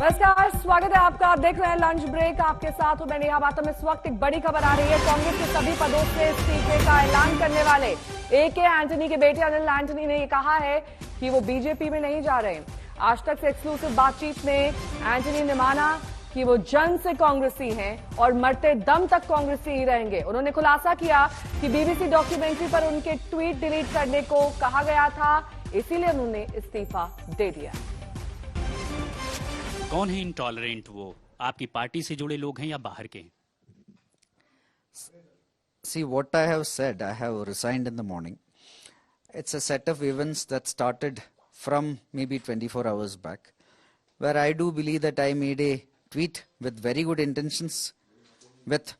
नमस्कार, स्वागत है आपका। आप देख रहे हैं लंच ब्रेक। आपके साथ हूं मैं नेहा बातों में। इस वक्त एक बड़ी खबर आ रही है। कांग्रेस के सभी पदों से इस्तीफे का ऐलान करने वाले ए.के. एंटनी के बेटे अनिल एंटनी ने कहा है कि वो बीजेपी में नहीं जा रहे। आज तक से एक्सक्लूसिव बातचीत में एंटनी ने माना कि वो जन्म से कांग्रेसी हैं और मरते दम तक कांग्रेसी ही रहेंगे। उन्होंने खुलासा किया कि बीबीसी डॉक्यूमेंट्री पर उनके ट्वीट डिलीट करने को कहा गया था, इसीलिए उन्होंने इस्तीफा दे दिया। कौन है इंटॉलरेंट? वो आपकी पार्टी से जुड़े लोग हैं या बाहर के? See, what I have said, I have resigned in the morning. It's a set of events that started from maybe 24 hours back, where I do believe that I made a tweet with very good intentions, with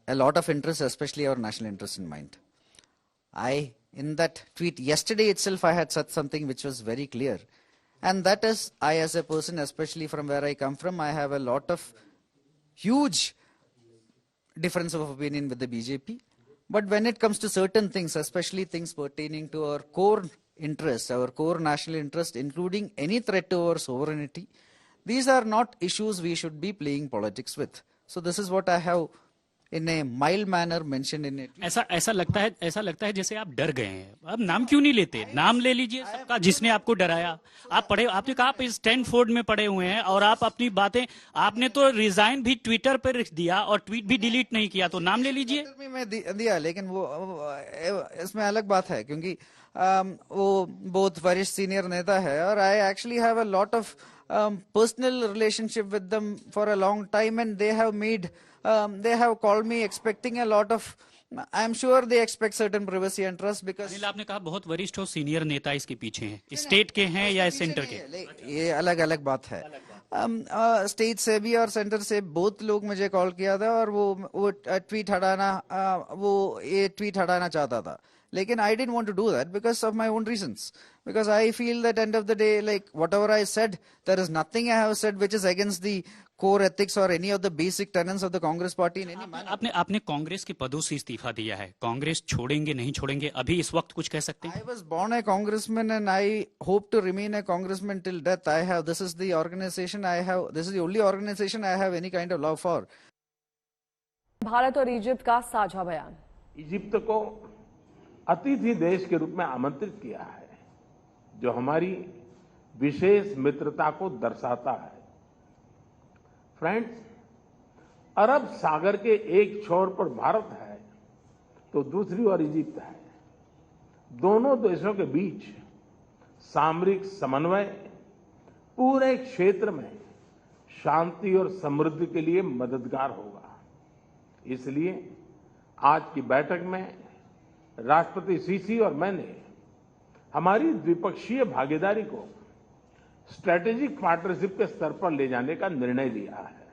a lot of interest, especially our national interest in mind. In that tweet yesterday itself, I had said something which was very clear. And that is, I as a person, especially from where I come from, I have a lot of huge difference of opinion with the BJP. But when it comes to certain things, especially things pertaining to our core interests, our core national interest, including any threat to our sovereignty, these are not issues we should be playing politics with. So this is what I have in a mild manner mentioned in it. ऐसा लगता है जैसे आप डर गए हैं। अब नाम क्यों नहीं लेते? नाम ले लीजिए सबका जिसने आपको डराया। आपने कहा आप स्टैनफोर्ड में पढ़े हुए हैं और आप अपनी बातें, आपने तो रिजाइन भी ट्विटर पर दिया और ट्वीट भी डिलीट नहीं किया, तो नाम ले लीजिए। मैं दिया, लेकिन वो इसमें अलग बात है, क्योंकि वो बहुत वरिष्ठ सीनियर नेता है और I actually have a lot of personal relationship with them for a long time, and they have called me expecting a lot of, I'm sure they expect certain privacy and trust because Anil, आपने कहा बहुत वरिष्ठ और senior नेता इसके पीछे हैं, state के हैं या सेंटर के? ये अलग अलग बात है। स्टेट से भी और सेंटर से बहुत लोग मुझे कॉल किया था और वो ट्वीट हटाना चाहता था, लेकिन I didn't want to do that because of my own reasons. Because I feel that end of the day, like whatever I said, there is nothing I have said which is against the core ethics or any of the basic tenets of the Congress party in any manner. आपने कांग्रेस के पदों से इस्तीफा दिया है। कांग्रेस छोड़ेंगे नहीं छोड़ेंगे, अभी इस वक्त कुछ कह सकते हैं? I was born a congressman and I hope to remain a congressman till death. This is the organization this is the only organization I have any kind of love for. Bharat और इजिप्ट का साझा बयान। Egypt को अतिथि देश के रूप में आमंत्रित किया है, जो हमारी विशेष मित्रता को दर्शाता है। फ्रेंड्स, अरब सागर के एक छोर पर भारत है तो दूसरी ओर इजिप्ट है। दोनों देशों के बीच सामरिक समन्वय पूरे क्षेत्र में शांति और समृद्धि के लिए मददगार होगा। इसलिए आज की बैठक में राष्ट्रपति सीसी और मैंने हमारी द्विपक्षीय भागीदारी को स्ट्रेटेजिक पार्टनरशिप के स्तर पर ले जाने का निर्णय लिया है।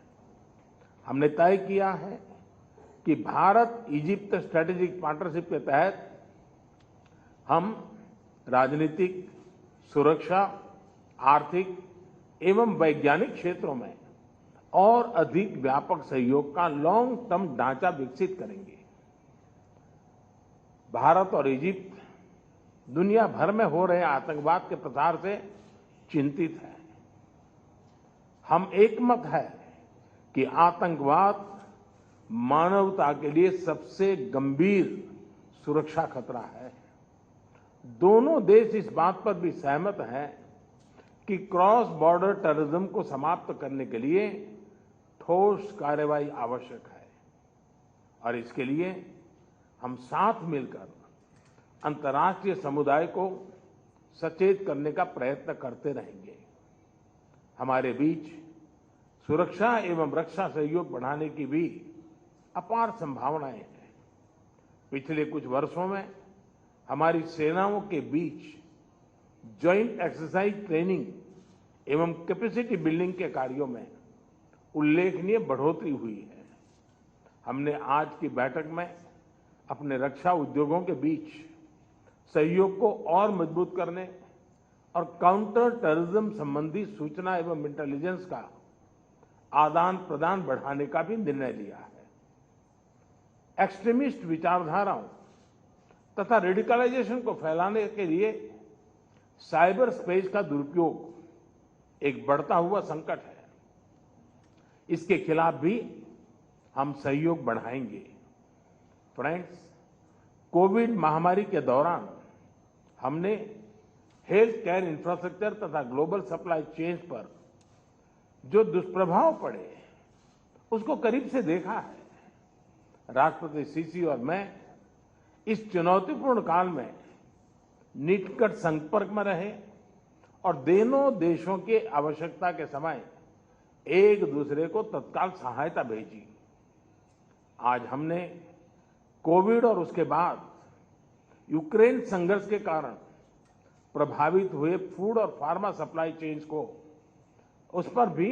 हमने तय किया है कि भारत इजिप्ट स्ट्रेटेजिक पार्टनरशिप के तहत हम राजनीतिक, सुरक्षा, आर्थिक एवं वैज्ञानिक क्षेत्रों में और अधिक व्यापक सहयोग का लॉन्ग टर्म ढांचा विकसित करेंगे। भारत और इजिप्ट दुनिया भर में हो रहे आतंकवाद के प्रसार से चिंतित है। हम एकमत है कि आतंकवाद मानवता के लिए सबसे गंभीर सुरक्षा खतरा है। दोनों देश इस बात पर भी सहमत हैं कि क्रॉस बॉर्डर टेररिज्म को समाप्त करने के लिए ठोस कार्रवाई आवश्यक है और इसके लिए हम साथ मिलकर अंतर्राष्ट्रीय समुदाय को सचेत करने का प्रयत्न करते रहेंगे। हमारे बीच सुरक्षा एवं रक्षा सहयोग बढ़ाने की भी अपार संभावनाएं हैं। पिछले कुछ वर्षों में हमारी सेनाओं के बीच ज्वाइंट एक्सरसाइज ट्रेनिंग एवं कैपेसिटी बिल्डिंग के कार्यों में उल्लेखनीय बढ़ोतरी हुई है। हमने आज की बैठक में अपने रक्षा उद्योगों के बीच सहयोग को और मजबूत करने और काउंटर टेररिज्म संबंधी सूचना एवं इंटेलिजेंस का आदान प्रदान बढ़ाने का भी निर्णय लिया है। एक्सट्रीमिस्ट विचारधाराओं तथा रेडिकलाइजेशन को फैलाने के लिए साइबर स्पेस का दुरुपयोग एक बढ़ता हुआ संकट है। इसके खिलाफ भी हम सहयोग बढ़ाएंगे। फ्रेंड्स, कोविड महामारी के दौरान हमने हेल्थ केयर इंफ्रास्ट्रक्चर तथा ग्लोबल सप्लाई चेन पर जो दुष्प्रभाव पड़े उसको करीब से देखा है। राष्ट्रपति सीसी और मैं इस चुनौतीपूर्ण काल में निकट संपर्क में रहे और दोनों देशों की आवश्यकता के समय एक दूसरे को तत्काल सहायता भेजी। आज हमने कोविड और उसके बाद यूक्रेन संघर्ष के कारण प्रभावित हुए फूड और फार्मा सप्लाई चेन्स को उस पर भी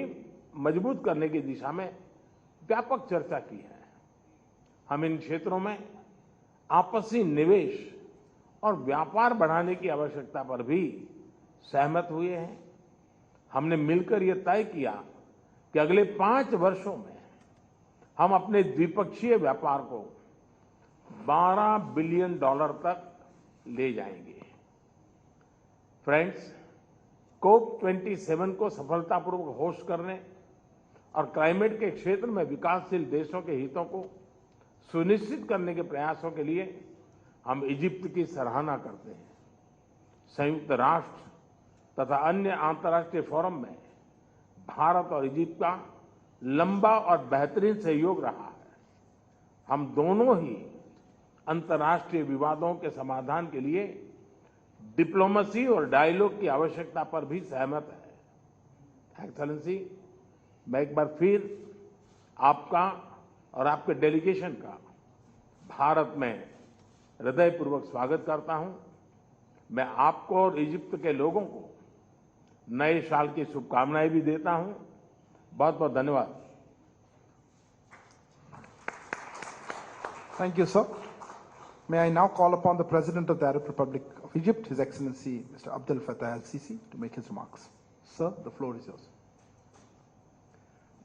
मजबूत करने की दिशा में व्यापक चर्चा की है। हम इन क्षेत्रों में आपसी निवेश और व्यापार बढ़ाने की आवश्यकता पर भी सहमत हुए हैं। हमने मिलकर यह तय किया कि अगले 5 वर्षों में हम अपने द्विपक्षीय व्यापार को $12 बिलियन तक ले जाएंगे। फ्रेंड्स, COP27 को सफलतापूर्वक होस्ट करने और क्लाइमेट के क्षेत्र में विकासशील देशों के हितों को सुनिश्चित करने के प्रयासों के लिए हम इजिप्ट की सराहना करते हैं। संयुक्त राष्ट्र तथा अन्य अंतर्राष्ट्रीय फोरम में भारत और इजिप्ट का लंबा और बेहतरीन सहयोग रहा है। हम दोनों ही अंतर्राष्ट्रीय विवादों के समाधान के लिए डिप्लोमेसी और डायलॉग की आवश्यकता पर भी सहमत है। एक्सेलेंसी, मैं एक बार फिर आपका और आपके डेलीगेशन का भारत में हृदयपूर्वक स्वागत करता हूं। मैं आपको और इजिप्ट के लोगों को नए साल की शुभकामनाएं भी देता हूं। बहुत बहुत धन्यवाद। Thank you, sir. May I now call upon the President of the Arab Republic of Egypt, His Excellency Mr. Abdel Fattah al-Sisi, to make his remarks. Sir, the floor is yours.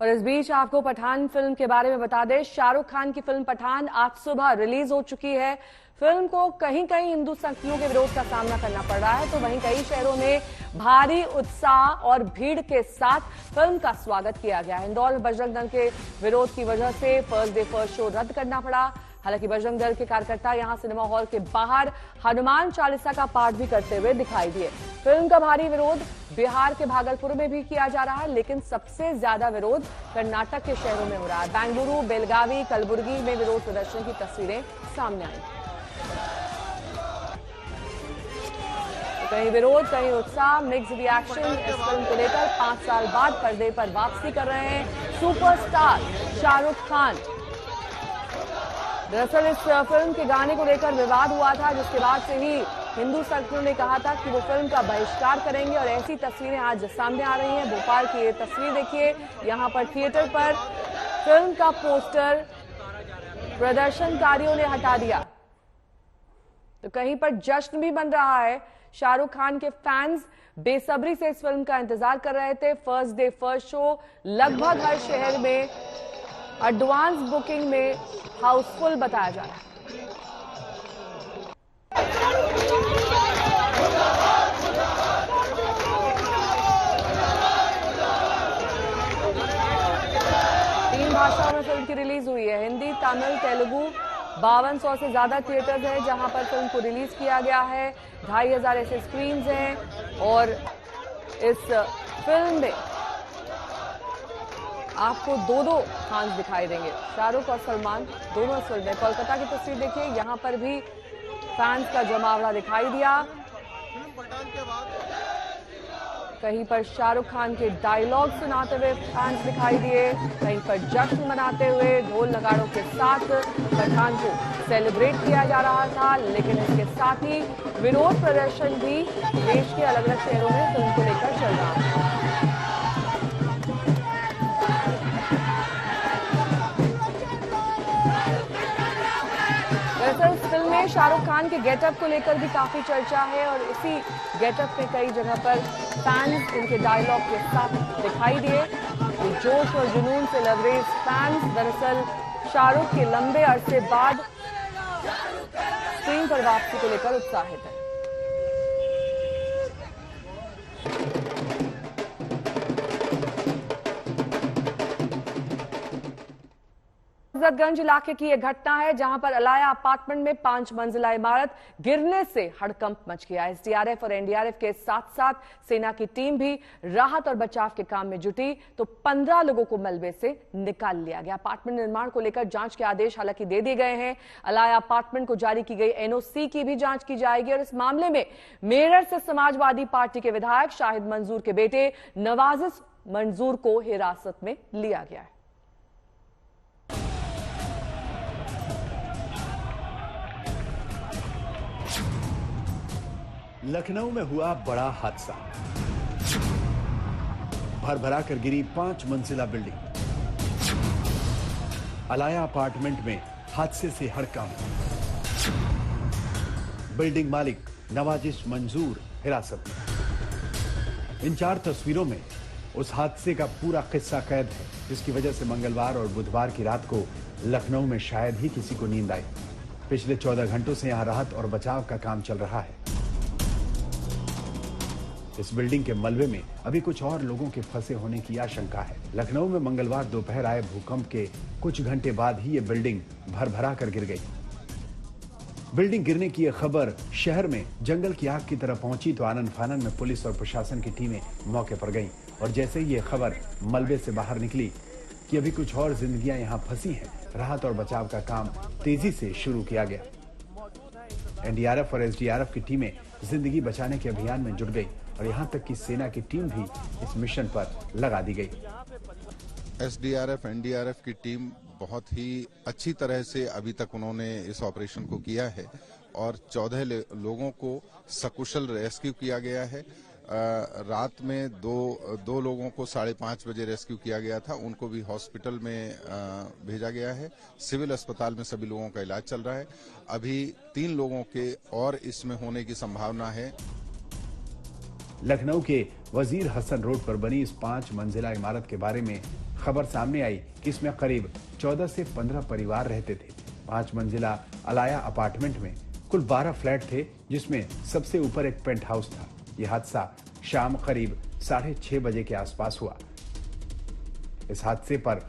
और इस बीच आपको Pathan film के बारे में बता दें, शाहरुख खान की film Pathan आज सुबह रिलीज हो चुकी है। फिल्म को कहीं कहीं हिंदू संगठनों के विरोध का सामना करना पड़ रहा है, तो वहीं कई शहरों में भारी उत्साह और भीड़ के साथ फिल्म का स्वागत किया गया है। इंदौर में बजरंग दल के विरोध की वजह से फर्स्ट डे फर्स्ट शो रद्द करना पड़ा। हालांकि बजरंग दल के कार्यकर्ता यहां सिनेमा हॉल के बाहर हनुमान चालीसा का पाठ भी करते हुए दिखाई दिए। फिल्म का भारी विरोध बिहार के भागलपुर में भी किया जा रहा है, लेकिन सबसे ज्यादा विरोध कर्नाटक के शहरों में हो रहा है। बेंगलुरु, बेलगावी, कलबुर्गी में विरोध प्रदर्शन की तस्वीरें सामने आई। कहीं विरोध, कहीं उत्साह, मिक्स रिएक्शन इस फिल्म को लेकर 5 साल बाद पर्दे पर वापसी कर रहे हैं सुपरस्टार शाहरुख खान। दरअसल इस फिल्म के गाने को लेकर विवाद हुआ था, जिसके बाद से ही हिंदू संगठनों ने कहा था कि वो फिल्म का बहिष्कार करेंगे और ऐसी तस्वीरें आज सामने आ रही हैं। भोपाल की ये तस्वीर देखिए, यहाँ पर थिएटर पर फिल्म का पोस्टर प्रदर्शनकारियों ने हटा दिया, तो कहीं पर जश्न भी बन रहा है। शाहरुख खान के फैंस बेसब्री से इस फिल्म का इंतजार कर रहे थे। फर्स्ट डे फर्स्ट शो लगभग हर शहर में एडवांस बुकिंग में हाउसफुल बताया जा रहा है। तीन भाषाओं में फिल्म की रिलीज हुई है, हिंदी, तमिल, तेलुगु। 5200 से ज्यादा थिएटर्स हैं जहां पर फिल्म को रिलीज किया गया है। 2500 ऐसे स्क्रीन हैं और इस फिल्म में आपको दो खान दिखाई देंगे, शाहरुख और सलमान दोनों इस फिल्म में। कोलकाता की तस्वीर देखिए, यहां पर भी फैंस का जमावड़ा दिखाई दिया। कहीं पर शाहरुख खान के डायलॉग सुनाते हुए फैंस दिखाई दिए, कहीं पर जश्न मनाते हुए ढोल नगाड़ों के साथ पठान को सेलिब्रेट किया जा रहा था। लेकिन इसके साथ ही विरोध प्रदर्शन भी देश के अलग अलग शहरों में फिल्म को लेकर चल रहा है। शाहरुख खान के गेटअप को लेकर भी काफी चर्चा है और इसी गेटअप में कई जगह पर फैंस उनके डायलॉग के साथ दिखाई दिए। ये जोश और जुनून से लबरेज फैंस दरअसल शाहरुख के लंबे अरसे बाद स्क्रीन पर वापसी को लेकर उत्साहित है। हजरतगंज इलाके की यह घटना है जहां पर अलाया अपार्टमेंट में 5 मंजिला इमारत गिरने से हड़कंप मच गया। एसडीआरएफ और एनडीआरएफ के साथ साथ सेना की टीम भी राहत और बचाव के काम में जुटी तो 15 लोगों को मलबे से निकाल लिया गया। अपार्टमेंट निर्माण को लेकर जांच के आदेश हालांकि दे दिए गए हैं। अलाया अपार्टमेंट को जारी की गई एनओसी की भी जांच की जाएगी और इस मामले में मेरठ से समाजवादी पार्टी के विधायक शाहिद मंजूर के बेटे नवाजिश मंजूर को हिरासत में लिया गया है। लखनऊ में हुआ बड़ा हादसा। भरभरा कर गिरी 5 मंजिला बिल्डिंग। अलाया अपार्टमेंट में हादसे से हड़कंप। बिल्डिंग मालिक नवाजिश मंजूर हिरासत में। इन 4 तस्वीरों में उस हादसे का पूरा किस्सा कैद है जिसकी वजह से मंगलवार और बुधवार की रात को लखनऊ में शायद ही किसी को नींद आई। पिछले 14 घंटों से यहां राहत और बचाव का काम चल रहा है। इस बिल्डिंग के मलबे में अभी कुछ और लोगों के फंसे होने की आशंका है। लखनऊ में मंगलवार दोपहर आए भूकंप के कुछ घंटे बाद ही ये बिल्डिंग भरभरा कर गिर गई। बिल्डिंग गिरने की यह खबर शहर में जंगल की आग की तरह पहुंची तो आनन फानन में पुलिस और प्रशासन की टीमें मौके पर गईं और जैसे ही ये खबर मलबे से बाहर निकली कि अभी कुछ और जिंदगियां यहां फंसी हैं, राहत और बचाव का काम तेजी से शुरू किया गया। एनडीआरएफ और एसडीआरएफ की टीमें जिंदगी बचाने के अभियान में जुट गई और यहां तक कि सेना की टीम भी इस मिशन पर लगा दी गई। एसडीआरएफ एनडीआरएफ की टीम बहुत ही अच्छी तरह से अभी तक उन्होंने इस ऑपरेशन को किया है और 14 लोगों को सकुशल रेस्क्यू किया गया है। रात में दो लोगों को 5:30 बजे रेस्क्यू किया गया था, उनको भी हॉस्पिटल में भेजा गया है। सिविल अस्पताल में सभी लोगों का इलाज चल रहा है। अभी 3 लोगों के और इसमें होने की संभावना है। लखनऊ के वजीर हसन रोड पर बनी इस 5 मंजिला इमारत के बारे में खबर सामने आई कि इसमें करीब 14 से 15 परिवार रहते थे। 5 मंजिला अलाया अपार्टमेंट में कुल 12 फ्लैट थे जिसमें सबसे ऊपर एक पेंट हाउस था। यह हादसा शाम करीब 6:30 बजे के आसपास हुआ। इस हादसे पर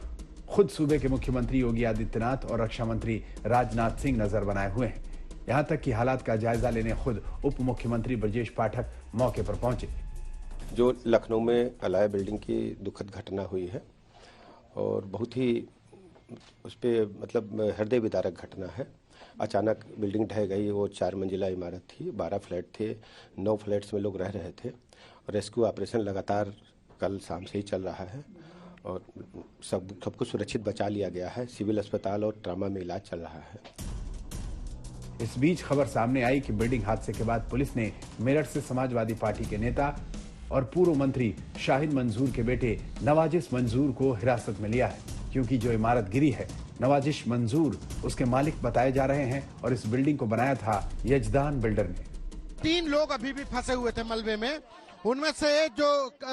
खुद सूबे के मुख्यमंत्री योगी आदित्यनाथ और रक्षा मंत्री राजनाथ सिंह नजर बनाए हुए हैं। यहां तक कि हालात का जायजा लेने खुद उप मुख्यमंत्री ब्रजेश पाठक मौके पर पहुंचे। जो लखनऊ में अलाया बिल्डिंग की दुखद घटना हुई है और बहुत ही उस पर मतलब हृदय विदारक घटना है। अचानक बिल्डिंग ढह गई। वो 4 मंजिला इमारत थी, 12 फ्लैट थे, 9 फ्लैट्स में लोग रह रहे थे। रेस्क्यू ऑपरेशन लगातार कल शाम से ही चल रहा है और सबको सुरक्षित बचा लिया गया है। सिविल अस्पताल और ट्रामा में इलाज चल रहा है। इस बीच खबर सामने आई कि बिल्डिंग हादसे के बाद पुलिस ने मेरठ से समाजवादी पार्टी के नेता और पूर्व मंत्री शाहिद मंजूर के बेटे नवाजिश मंजूर को हिरासत में लिया है, क्योंकि जो इमारत गिरी है नवाजिश मंजूर उसके मालिक बताए जा रहे हैं और इस बिल्डिंग को बनाया था यजदान बिल्डर ने। 3 लोग अभी भी फंसे हुए थे मलबे में। उनमें से जो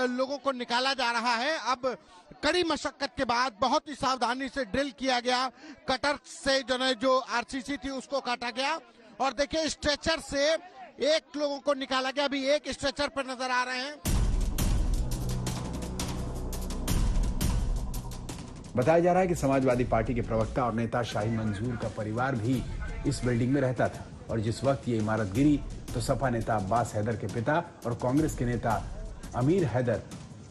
लोगों को निकाला जा रहा है, अब कड़ी मशक्कत के बाद बहुत ही सावधानी से ड्रिल किया गया। कटर से जो आरसीसी थी उसको काटा गया और देखिए स्ट्रेचर से 1 लोगों को निकाला गया। अभी 1 स्ट्रेचर पर नजर आ रहे हैं। बताया जा रहा है कि समाजवादी पार्टी के प्रवक्ता और नेता शाहिद मंजूर का परिवार भी इस बिल्डिंग में रहता था और जिस वक्त ये इमारत गिरी तो सपा नेता अब्बास हैदर के पिता और कांग्रेस के नेता अमीर हैदर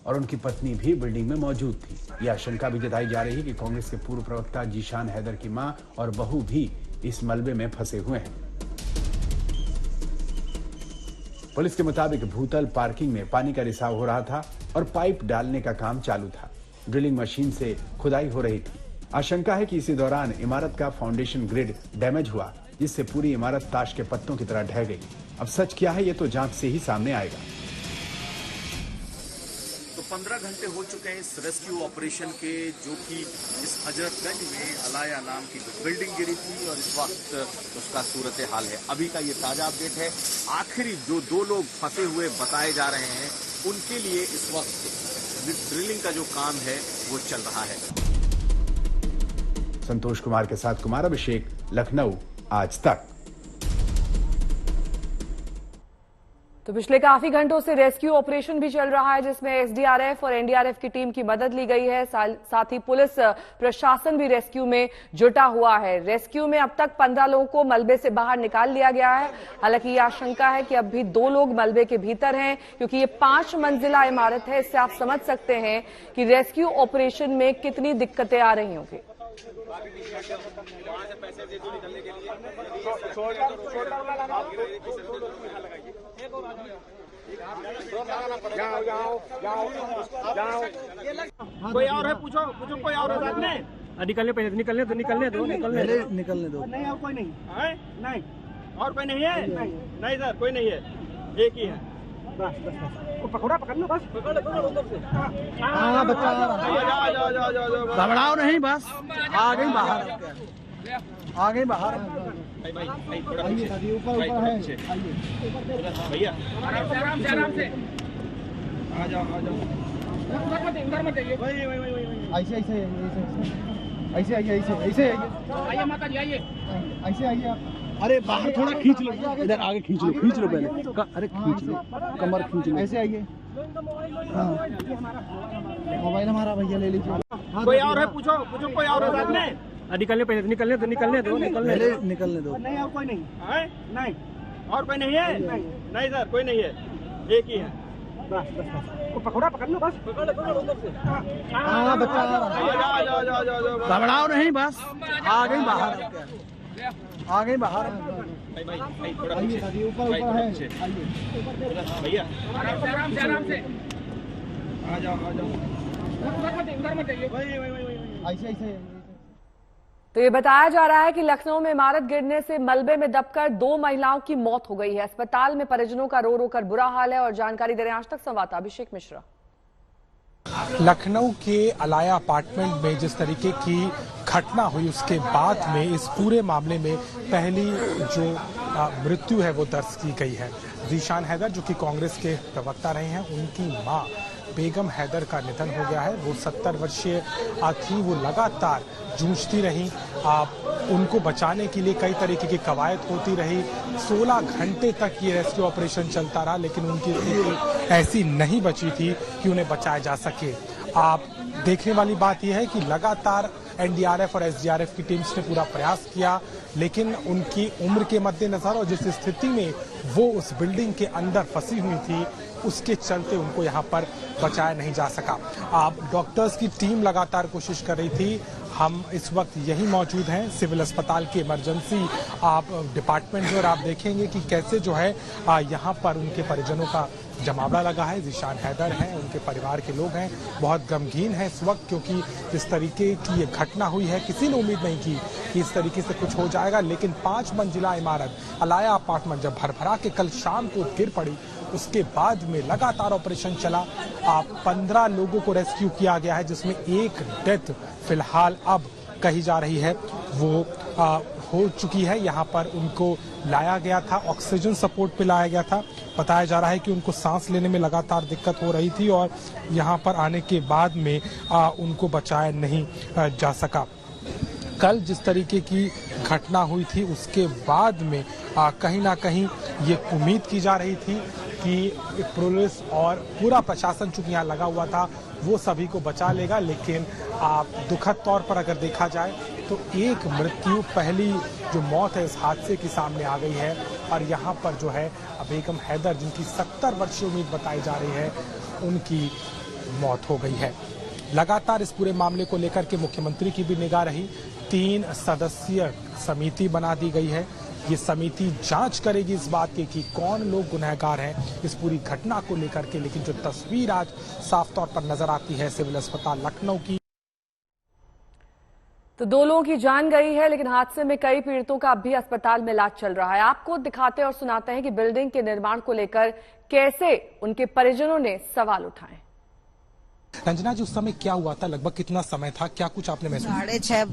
और उनकी पत्नी भी बिल्डिंग में मौजूद थी। यह आशंका भी जताई जा रही है कि कांग्रेस के पूर्व प्रवक्ता जीशान हैदर की मां और बहू भी इस मलबे में फंसे हुए हैं। पुलिस के मुताबिक भूतल पार्किंग में पानी का रिसाव हो रहा था और पाइप डालने का काम चालू था। ड्रिलिंग मशीन से खुदाई हो रही थी। आशंका है कि इसी दौरान इमारत का फाउंडेशन ग्रिड डैमेज हुआ जिससे पूरी इमारत ताश के पत्तों की तरह ढह गई। अब सच क्या है ये तो जांच से ही सामने आएगा। तो 15 घंटे हो चुके हैं इस रेस्क्यू ऑपरेशन के, जो कि इस हजरतगंज में अलाया नाम की बिल्डिंग गिरी थी और इस वक्त उसका सूरत हाल है। अभी का ये ताजा अपडेट है। आखिरी जो 2 लोग फंसे हुए बताए जा रहे हैं, उनके लिए इस वक्त ड्रिलिंग का जो काम है वो चल रहा है। संतोष कुमार के साथ कुमार अभिषेक, लखनऊ आज तक। तो पिछले काफी घंटों से रेस्क्यू ऑपरेशन भी चल रहा है, जिसमें एसडीआरएफ और एनडीआरएफ की टीम की मदद ली गई है। साथ ही पुलिस प्रशासन भी रेस्क्यू में जुटा हुआ है। रेस्क्यू में अब तक 15 लोगों को मलबे से बाहर निकाल लिया गया है। हालांकि ये आशंका है कि अब भी 2 लोग मलबे के भीतर हैं, क्योंकि ये 5 मंजिला इमारत है। इससे आप समझ सकते हैं कि रेस्क्यू ऑपरेशन में कितनी दिक्कतें आ रही होंगी। कोई और है? पूछो कोई और है साथ में? निकलने दो। नहीं और कोई नहीं है? नहीं और कोई नहीं है? नहीं सर, कोई नहीं है, एक ही है। बस पकड़ लो, बस पकड़ उधर से। हाँ बच्चा घबराओ नहीं, बस आ गई बाहर। ऊपर है। भैया आराम से आ जाओ। उधर मत जाइए। ऐसे आइए माता जी, आइए ऐसे आइए आप। अरे बाहर थोड़ा खींच लो, इधर आगे खींच लो पहले। अरे खींच लो, कमर खींच लो। ऐसे आइए। मोबाइल हमारा भैया ले लीजिए। कोई और है? पूछो कोई और है साथ में? निकलने दो। नहीं और कोई नहीं है? नहीं और कोई नहीं है? नहीं सर, कोई नहीं है, एक ही है। बस पकड़ लो, बस पकड़ उधर से। हाँ बच्चा घबराओ नहीं, बस आ गई बाहर। ऊपर है। भैया आराम से आ जाओ। उधर मत जाइए। ऐसे तो ये बताया जा रहा है कि लखनऊ में इमारत गिरने से मलबे में दबकर 2 महिलाओं की मौत हो गई है। अस्पताल में परिजनों का रो कर बुरा हाल है। और जानकारी दे रहे हैं आज तक संवाददाता अभिषेक मिश्रा। लखनऊ के अलाया अपार्टमेंट में जिस तरीके की घटना हुई, उसके बाद में इस पूरे मामले में पहली जो मृत्यु है वो दर्ज की गई है। ज़ीशान हैदर, जो कि कांग्रेस के प्रवक्ता रहे हैं, उनकी मां बेगम हैदर का निधन हो गया है। वो 70 वर्षीय थी। वो लगातार जूझती रही। उनको बचाने के लिए कई तरीके की कवायद होती रही। 16 घंटे तक ये रेस्क्यू ऑपरेशन चलता रहा, लेकिन उनकी स्थिति ऐसी नहीं बची थी कि उन्हें बचाया जा सके। आप देखने वाली बात यह है कि लगातार एनडीआरएफ और एसडीआरएफ की टीम्स ने पूरा प्रयास किया, लेकिन उनकी उम्र के मद्देनजर और जिस स्थिति में वो उस बिल्डिंग के अंदर फंसी हुई थी, उसके चलते उनको यहाँ पर बचाया नहीं जा सका। आप डॉक्टर्स की टीम लगातार कोशिश कर रही थी। हम इस वक्त यही मौजूद हैं सिविल अस्पताल के इमरजेंसी आप डिपार्टमेंट में, और आप देखेंगे कि कैसे जो है यहाँ पर उनके परिजनों का जमावड़ा लगा है। ज़ीशान हैदर हैं, उनके परिवार के लोग हैं, बहुत गमगीन हैं इस वक्त, क्योंकि जिस तरीके की ये घटना हुई है, किसी ने उम्मीद नहीं की कि इस तरीके से कुछ हो जाएगा। लेकिन 5 मंजिला इमारत अलाया अपार्टमेंट जब भरभरा के कल शाम को गिर पड़ी, उसके बाद में लगातार ऑपरेशन चला। 15 लोगों को रेस्क्यू किया गया है, जिसमें एक डेथ फिलहाल अब कही जा रही है वो हो चुकी है। यहाँ पर उनको लाया गया था, ऑक्सीजन सपोर्ट पे लाया गया था। बताया जा रहा है कि उनको सांस लेने में लगातार दिक्कत हो रही थी और यहाँ पर आने के बाद में उनको बचाया नहीं जा सका। कल जिस तरीके की घटना हुई थी, उसके बाद में कहीं ना कहीं ये उम्मीद की जा रही थी कि पुलिस और पूरा प्रशासन चूंकि यहाँ लगा हुआ था, वो सभी को बचा लेगा। लेकिन दुखद तौर पर अगर देखा जाए तो एक मृत्यु, पहली जो मौत है इस हादसे की सामने आ गई है। और यहाँ पर जो है बेगम हैदर, जिनकी 70 वर्षीय उम्मीद बताई जा रही है, उनकी मौत हो गई है। लगातार इस पूरे मामले को लेकर के मुख्यमंत्री की भी निगाह रही। 3 सदस्यीय समिति बना दी गई है। ये समिति जांच करेगी इस बात की कि कौन लोग गुनहगार हैं इस पूरी घटना को लेकर के। लेकिन जो तस्वीर आज साफ तौर पर नजर आती है सिविल अस्पताल लखनऊ की, तो 2 लोगों की जान गई है, लेकिन हादसे में कई पीड़ितों का अब भी अस्पताल में इलाज चल रहा है। आपको दिखाते और सुनाते हैं कि बिल्डिंग के निर्माण को लेकर कैसे उनके परिजनों ने सवाल उठाए। रंजना जी, उस समय क्या हुआ था? लगभग कितना समय था? क्या कुछ आपने महसूस? 6:30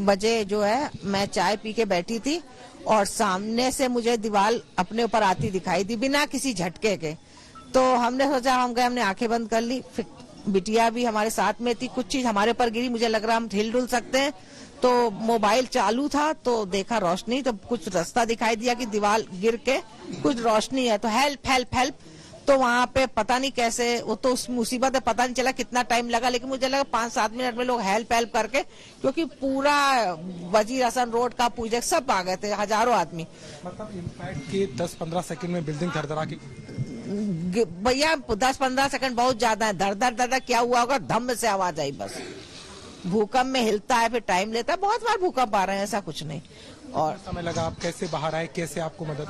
बजे जो है मैं चाय पी के बैठी थी और सामने से मुझे दीवार अपने ऊपर आती दिखाई दी बिना किसी झटके के। तो हमने सोचा, हमने आंखें बंद कर ली। फिर बिटिया भी हमारे साथ में थी, कुछ चीज हमारे पर गिरी, मुझे लग रहा हम हिल डुल सकते हैं। तो मोबाइल चालू था तो देखा रोशनी, तो कुछ रास्ता दिखाई दिया कि दीवार गिर के कुछ रोशनी है, तो हेल्प हेल्प हेल्प। तो वहां पे पता नहीं कैसे, वो तो उस मुसीबत है, पता नहीं चला कितना टाइम लगा, लेकिन मुझे लगा 5-7 मिनट में लोग हेल्प हेल्प करके, क्योंकि पूरा वजीर हसन रोड का पूजा सब आ गए थे, हजारों आदमी। मतलब इम्पैक्ट के 10-15 सेकंड में बिल्डिंग धड़धड़ा के भैया 10-15 सेकंड बहुत ज्यादा है। धड़ धड़ धड़ क्या हुआ होगा, धम से आवाज आई बस। भूकंप में हिलता है, फिर टाइम लेता है, बहुत बार भूकंप आ रहे हैं, ऐसा कुछ नहीं। और समय लगा, आप कैसे बाहर आए, कैसे आपको मदद?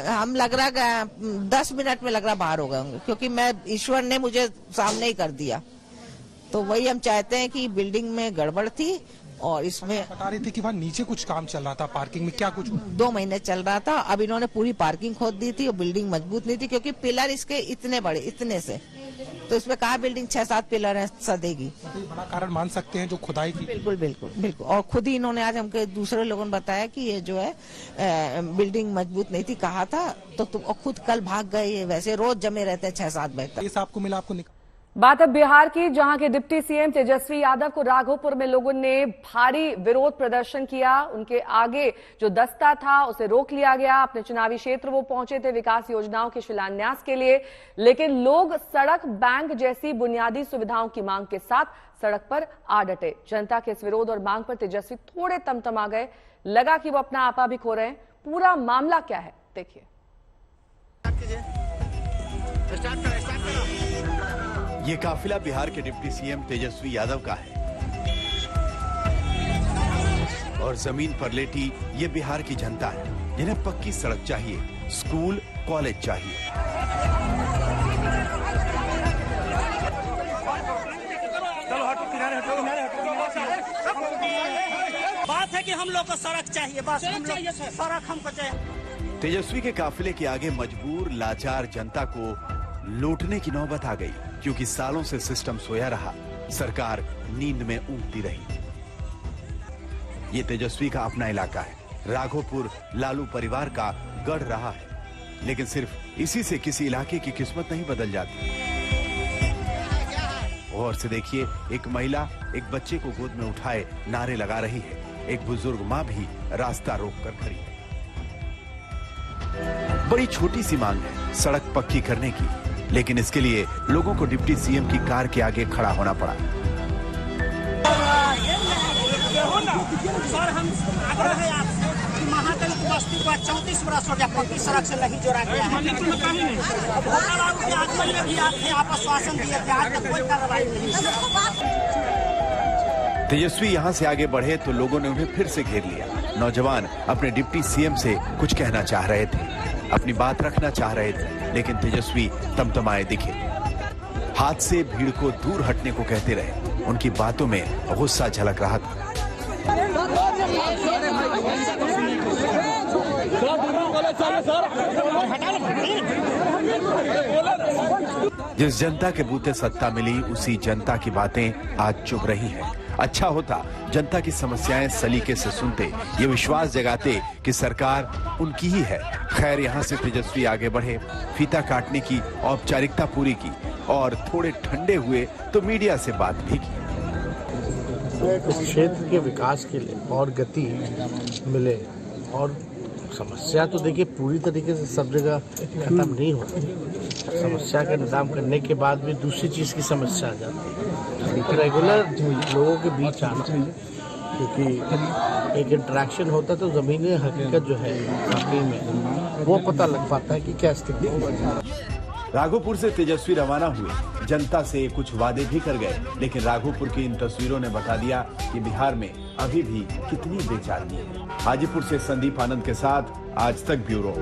हम लग रहा 10 मिनट में लग रहा बाहर हो गए होंगे, क्योंकि मैं ईश्वर ने मुझे सामने ही कर दिया। तो वही हम चाहते हैं कि बिल्डिंग में गड़बड़ थी और इसमें बता रही थी कि वहाँ नीचे कुछ काम चल रहा था, पार्किंग में क्या कुछ 2 महीने चल रहा था। अब इन्होंने पूरी पार्किंग खोद दी थी और बिल्डिंग मजबूत नहीं थी, क्योंकि पिलर इसके इतने बड़े, इतने से, तो इसमें कहा बिल्डिंग 6-7 पिलर है सदेगी। बड़ा कारण मान सकते हैं जो खुदाई की। बिल्कुल बिल्कुल बिल्कुल। और खुद ही इन्होंने आज हमके दूसरे लोगों ने बताया कि ये जो है बिल्डिंग मजबूत नहीं थी, कहा था तो तुम, और खुद कल भाग गए। ये वैसे रोज जमे रहते हैं 6-7 बजे तक। आपको मिला, आपको बात अब बिहार की, जहां के डिप्टी सीएम तेजस्वी यादव को राघोपुर में लोगों ने भारी विरोध प्रदर्शन किया। उनके आगे जो दस्ता था उसे रोक लिया गया। अपने चुनावी क्षेत्र वो पहुंचे थे विकास योजनाओं के शिलान्यास के लिए, लेकिन लोग सड़क, बैंक जैसी बुनियादी सुविधाओं की मांग के साथ सड़क पर आ डटे। जनता के इस विरोध और मांग पर तेजस्वी थोड़े तमतमा गए, लगा कि वो अपना आपा भी खो रहे हैं। पूरा मामला क्या है, देखिए। ये काफिला बिहार के डिप्टी सीएम तेजस्वी यादव का है और जमीन पर लेटी ये बिहार की जनता है, जिन्हें पक्की सड़क चाहिए, स्कूल, कॉलेज चाहिए। बात है कि हम लोग को सड़क चाहिए, बस हम लोग सड़क हमको चाहिए। तेजस्वी के काफिले के आगे मजबूर लाचार जनता को लूटने की नौबत आ गई, क्योंकि सालों से सिस्टम सोया रहा, सरकार नींद में ऊँघती रही। ये तेजस्वी का अपना इलाका है, राघोपुर लालू परिवार का गढ़ रहा है, लेकिन सिर्फ इसी से किसी इलाके की किस्मत नहीं बदल जाती। और से देखिए, एक महिला एक बच्चे को गोद में उठाए नारे लगा रही है, एक बुजुर्ग माँ भी रास्ता रोक कर खड़ी है। बड़ी छोटी सी मांग है सड़क पक्की करने की, लेकिन इसके लिए लोगों को डिप्टी सीएम की कार के आगे खड़ा होना पड़ा। सर, हम आग्रह है आपसे कि महादलित बस्ती को 34 वर्ष हो गया पक्की सड़क से नहीं जोड़ा गया है। भोटाबाबू के आगमन में भी आपने आश्वासन दिए थे, आज तक कोई कार्रवाई नहीं हुई। तेजस्वी यहाँ से आगे बढ़े तो लोगों ने उन्हें फिर से घेर लिया। नौजवान अपने डिप्टी सीएम से कुछ कहना चाह रहे थे, अपनी बात रखना चाह रहे थे, लेकिन तेजस्वी तमतमाए दिखे। हाथ से भीड़ को दूर हटने को कहते रहे, उनकी बातों में गुस्सा झलक रहा था। जिस जनता के बूते सत्ता मिली, उसी जनता की बातें आज चुभ रही हैं। अच्छा होता जनता की समस्याएं सलीके से सुनते, ये विश्वास जगाते कि सरकार उनकी ही है। खैर, यहाँ से तेजस्वी आगे बढ़े, फीता काटने की औपचारिकता पूरी की और थोड़े ठंडे हुए तो मीडिया से बात भी की। क्षेत्र के विकास के लिए और गति मिले, और समस्या तो देखिए पूरी तरीके से सब जगह खत्म नहीं होती। समस्या का निदान करने के बाद भी दूसरी चीज की समस्या आ जाती है। रेगुलर लोगों के बीच आना, क्योंकि एक इंटरेक्शन होता तो जमीनी हकीकत जो है वाकई में वो पता लग पाता है कि क्या स्थिति है। राघोपुर से तेजस्वी रवाना हुए, जनता से कुछ वादे भी कर गए, लेकिन राघोपुर की इन तस्वीरों ने बता दिया कि बिहार में अभी भी कितनी बेचैनी है। हाजीपुर से संदीप आनंद के साथ आज तक ब्यूरो।